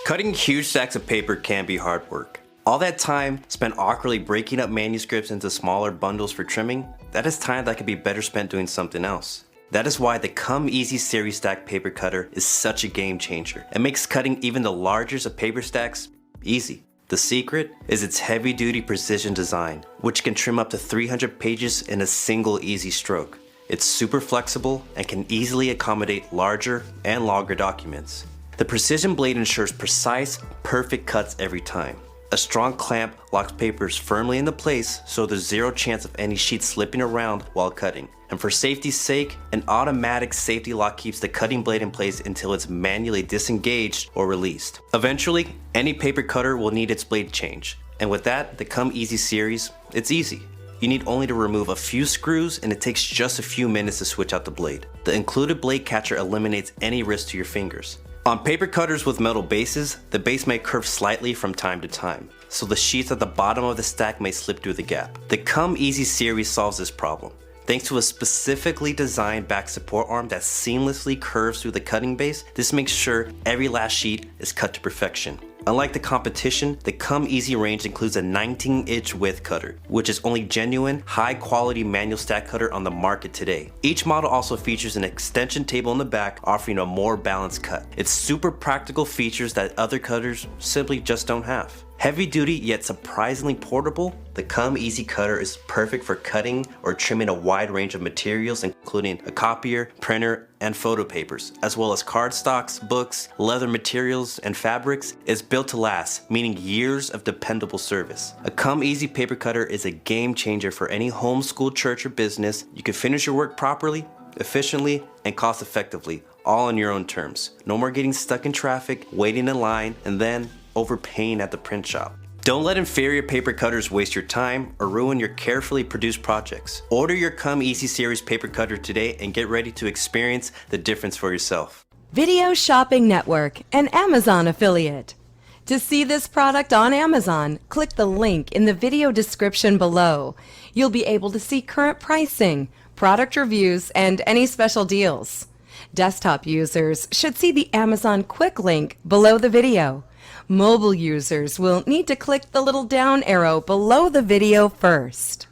Cutting huge stacks of paper can be hard work. All that time spent awkwardly breaking up manuscripts into smaller bundles for trimming, that is time that could be better spent doing something else. That is why the Come Easy Series Stack Paper Cutter is such a game changer. It makes cutting even the largest of paper stacks easy. The secret is its heavy-duty precision design, which can trim up to 300 pages in a single easy stroke. It's super flexible and can easily accommodate larger and longer documents. The precision blade ensures precise, perfect cuts every time. A strong clamp locks papers firmly into place so there's zero chance of any sheets slipping around while cutting. And for safety's sake, an automatic safety lock keeps the cutting blade in place until it's manually disengaged or released. Eventually, any paper cutter will need its blade change. And with that, the Come Easy series, it's easy. You need only to remove a few screws and it takes just a few minutes to switch out the blade. The included blade catcher eliminates any risk to your fingers. On paper cutters with metal bases, the base may curve slightly from time to time, so the sheets at the bottom of the stack may slip through the gap. The Come Easy series solves this problem. Thanks to a specifically designed back support arm that seamlessly curves through the cutting base, this makes sure every last sheet is cut to perfection. Unlike the competition, the Come Easy range includes a 19-inch width cutter, which is only genuine, high-quality manual stack cutter on the market today. Each model also features an extension table in the back, offering a more balanced cut. It's super practical features that other cutters simply just don't have. Heavy duty yet surprisingly portable, the Come Easy Cutter is perfect for cutting or trimming a wide range of materials including a copier, printer, and photo papers, as well as cardstocks, books, leather materials, and fabrics. It's built to last, meaning years of dependable service. A Come Easy paper cutter is a game changer for any homeschool, church, or business. You can finish your work properly, efficiently, and cost effectively, all on your own terms. No more getting stuck in traffic, waiting in line, and then overpaying at the print shop. Don't let inferior paper cutters waste your time or ruin your carefully produced projects. Order your Come Easy Series paper cutter today and get ready to experience the difference for yourself. Video Shopping Network, an Amazon affiliate. To see this product on Amazon, click the link in the video description below. You'll be able to see current pricing, product reviews, and any special deals. Desktop users should see the Amazon quick link below the video. Mobile users will need to click the little down arrow below the video first.